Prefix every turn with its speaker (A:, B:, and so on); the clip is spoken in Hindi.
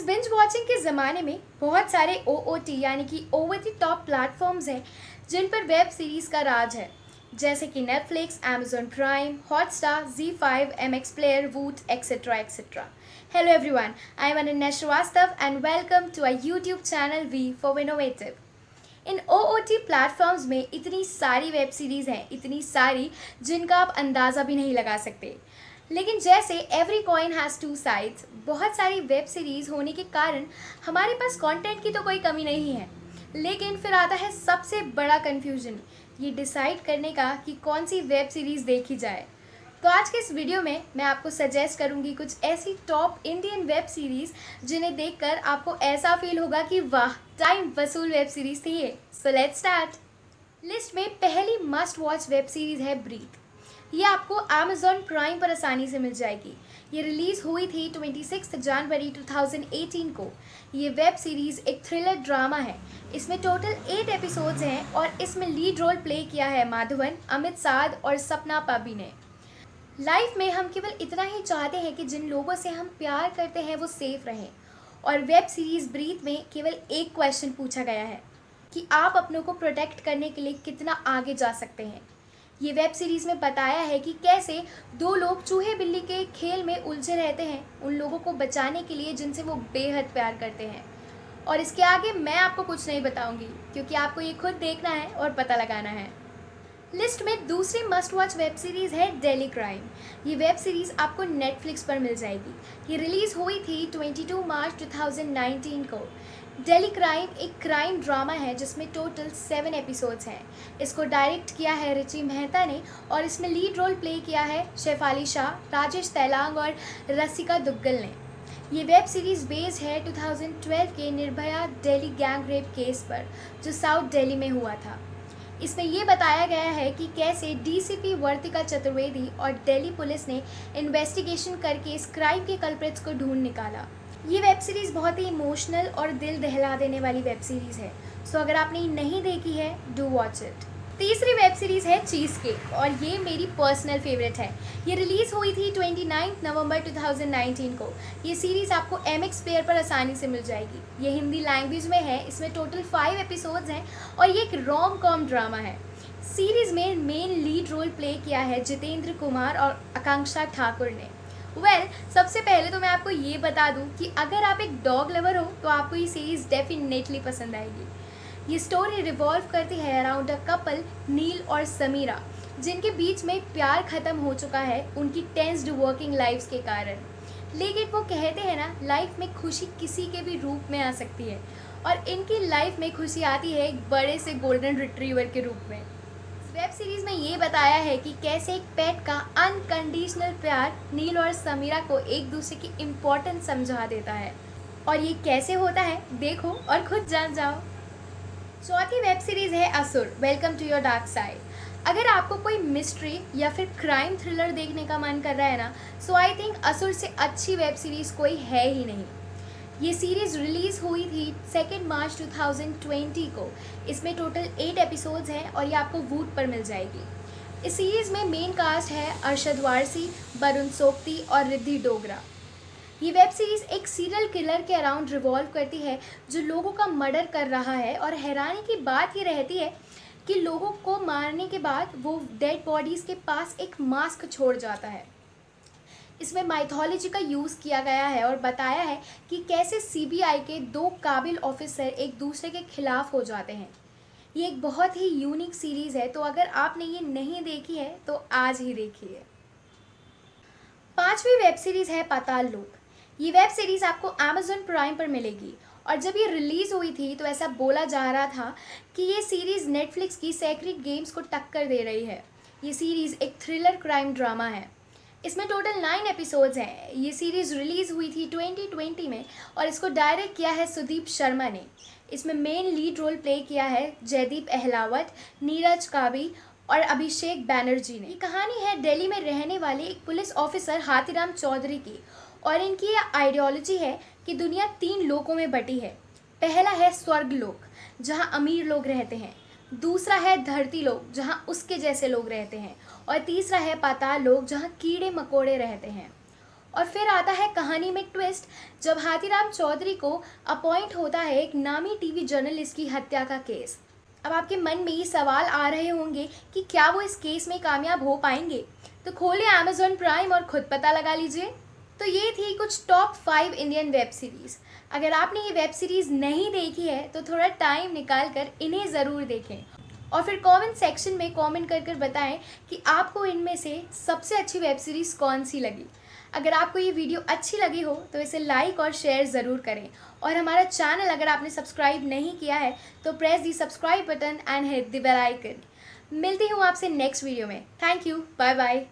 A: इस बिंज वॉचिंग के ज़माने में बहुत सारे ओओटी यानी कि ओवर द टॉप प्लेटफॉर्म्स हैं जिन पर वेब सीरीज़ का राज है, जैसे कि Netflix, Amazon Prime, Hotstar, Zee five, MX player, Voot etcetera etcetera. Hello everyone, I am Ananya Srivastava and welcome to our YouTube channel V for innovative. इन ओओटी प्लेटफॉर्म्स में इतनी सारी वेब सीरीज़ हैं, इतनी सारी जिनका आप अंदाज़ा भी नहीं लगा सकते। लेकिन जैसे every coin has two sides, बहुत सारी वेब सीरीज़ होने के कारण हमारे पास कंटेंट की तो कोई कमी नहीं है, लेकिन फिर आता है सबसे बड़ा कन्फ्यूजन, ये डिसाइड करने का कि कौन सी वेब सीरीज़ देखी जाए। तो आज के इस वीडियो में मैं आपको सजेस्ट करूंगी कुछ ऐसी टॉप इंडियन वेब सीरीज़ जिन्हें देखकर आपको ऐसा फील होगा कि वाह, टाइम वसूल वेब सीरीज़ थी ये। So let's start. लिस्ट में पहली मस्ट वॉच वेब सीरीज़ है ब्रीथ। ये आपको अमेजॉन प्राइम पर आसानी से मिल जाएगी। ये रिलीज़ हुई थी 26 जनवरी 2018 को। ये वेब सीरीज़ एक थ्रिलर ड्रामा है। इसमें टोटल 8 एपिसोड्स हैं और इसमें लीड रोल प्ले किया है माधवन, अमित साध और सपना पाबी ने। लाइफ में हम केवल इतना ही चाहते हैं कि जिन लोगों से हम प्यार करते हैं वो सेफ रहें, और वेब सीरीज़ ब्रीथ में केवल एक क्वेश्चन पूछा गया है कि आप अपनों को प्रोटेक्ट करने के लिए कितना आगे जा सकते हैं। ये वेब सीरीज़ में बताया है कि कैसे दो लोग चूहे बिल्ली के खेल में उलझे रहते हैं उन लोगों को बचाने के लिए जिनसे वो बेहद प्यार करते हैं। और इसके आगे मैं आपको कुछ नहीं बताऊंगी क्योंकि आपको ये खुद देखना है और पता लगाना है। लिस्ट में दूसरी मस्ट वॉच वेब सीरीज़ है डेली क्राइम। ये वेब सीरीज़ आपको नेटफ्लिक्स पर मिल जाएगी। ये रिलीज़ हुई थी 22 मार्च 2019 को। डेली क्राइम एक क्राइम ड्रामा है जिसमें टोटल 7 एपिसोड्स हैं। इसको डायरेक्ट किया है रिची मेहता ने और इसमें लीड रोल प्ले किया है शेफाली शाह, राजेश तैलांग और रसिका दुग्गल ने। ये वेब सीरीज़ बेस्ड है 2012 के Nirbhaya Delhi gang rape case पर जो साउथ दिल्ली में हुआ था। इसमें ये बताया गया है कि कैसे डीसीपी वर्तिका चतुर्वेदी और दिल्ली पुलिस ने इन्वेस्टिगेशन करके इस क्राइम के कल्प्रिट्स को ढूंढ निकाला। ये वेब सीरीज़ बहुत ही इमोशनल और दिल दहला देने वाली वेब सीरीज़ है। सो अगर आपने नहीं देखी है, डू वॉच इट। तीसरी वेब सीरीज़ है चीज़ केक और ये मेरी पर्सनल फेवरेट है। ये रिलीज़ हुई थी 29 नवंबर 2019 को। ये सीरीज़ आपको एमएक्स प्लेयर पर आसानी से मिल जाएगी। ये हिंदी लैंग्वेज में है। इसमें टोटल 5 एपिसोड्स हैं और ये एक रोम कॉम ड्रामा है। सीरीज़ में मेन लीड रोल प्ले किया है जितेंद्र कुमार और आकांक्षा ठाकुर ने। सबसे पहले तो मैं आपको ये बता दूं कि अगर आप एक डॉग लवर हो तो आपको ये सीरीज़ डेफिनेटली पसंद आएगी। ये स्टोरी रिवॉल्व करती है अराउंड अ कपल नील और समीरा, जिनके बीच में प्यार ख़त्म हो चुका है उनकी टेंस्ड वर्किंग लाइफ्स के कारण। लेकिन वो कहते हैं ना, लाइफ में खुशी किसी के भी रूप में आ सकती है, और इनकी लाइफ में खुशी आती है एक बड़े से गोल्डन रिट्रीवर के रूप में। वेब सीरीज़ में ये बताया है कि कैसे एक पेट का अनकंडीशनल प्यार नील और समीरा को एक दूसरे की इम्पोर्टेंस समझा देता है, और ये कैसे होता है देखो और खुद जान जाओ। चौथी वेब सीरीज़ है Asur, welcome to your dark side. अगर आपको कोई मिस्ट्री या फिर क्राइम थ्रिलर देखने का मन कर रहा है ना, सो आई थिंक असुर से अच्छी वेब सीरीज़ कोई है ही नहीं। ये सीरीज़ रिलीज़ हुई थी 2 मार्च 2020 को। इसमें टोटल 8 एपिसोड्स हैं और ये आपको वूट पर मिल जाएगी। इस सीरीज़ में मेन कास्ट है अरशद वारसी, वरुण सोक्ती और रिद्धि डोगरा। ये वेब सीरीज़ एक सीरियल किलर के अराउंड रिवॉल्व करती है जो लोगों का मर्डर कर रहा है, और हैरानी की बात ये रहती है कि लोगों को मारने के बाद वो डेड बॉडीज़ के पास एक मास्क छोड़ जाता है। इसमें माइथोलॉजी का यूज़ किया गया है और बताया है कि कैसे सीबीआई के 2 काबिल ऑफिसर एक दूसरे के खिलाफ हो जाते हैं। ये एक बहुत ही यूनिक सीरीज़ है, तो अगर आपने ये नहीं देखी है तो आज ही देखिए। पांचवी वेब सीरीज़ है पाताल लोक। ये वेब सीरीज़ आपको अमेजॉन प्राइम पर मिलेगी, और जब ये रिलीज़ हुई थी तो ऐसा बोला जा रहा था कि ये सीरीज़ नेटफ्लिक्स की सेक्रेड गेम्स को टक्कर दे रही है। ये सीरीज़ एक थ्रिलर क्राइम ड्रामा है। इसमें टोटल 9 एपिसोड्स हैं। ये सीरीज़ रिलीज़ हुई थी 2020 में और इसको डायरेक्ट किया है सुदीप शर्मा ने। इसमें मेन लीड रोल प्ले किया है जयदीप अहलावत, नीरज काबी और अभिषेक बैनर्जी ने। ये कहानी है दिल्ली में रहने वाले एक पुलिस ऑफिसर हाथीराम चौधरी की, और इनकी यह आइडियोलॉजी है कि दुनिया 3 लोकों में बटी है। पहला है स्वर्ग लोक, जहाँ अमीर लोग रहते हैं। दूसरा है धरती लोक, जहाँ उसके जैसे लोग रहते हैं। और तीसरा है पाताल लोक, जहाँ कीड़े मकोड़े रहते हैं। और फिर आता है कहानी में ट्विस्ट, जब हाथीराम चौधरी को अपॉइंट होता है एक नामी टीवी जर्नलिस्ट की हत्या का केस। अब आपके मन में ये सवाल आ रहे होंगे कि क्या वो इस केस में कामयाब हो पाएंगे, तो खोलिए अमेज़ॉन प्राइम और खुद पता लगा लीजिए। तो ये थी कुछ टॉप 5 इंडियन वेब सीरीज़। अगर आपने ये वेब सीरीज़ नहीं देखी है तो थोड़ा टाइम निकाल कर इन्हें ज़रूर देखें और फिर कमेंट सेक्शन में कमेंट कर कर बताएं कि आपको इनमें से सबसे अच्छी वेब सीरीज़ कौन सी लगी। अगर आपको ये वीडियो अच्छी लगी हो तो इसे लाइक और शेयर ज़रूर करें और हमारा चैनल अगर आपने सब्सक्राइब नहीं किया है तो press the subscribe button and hit the bell icon. मिलती हूँ आपसे नेक्स्ट वीडियो में। Thank you, bye bye.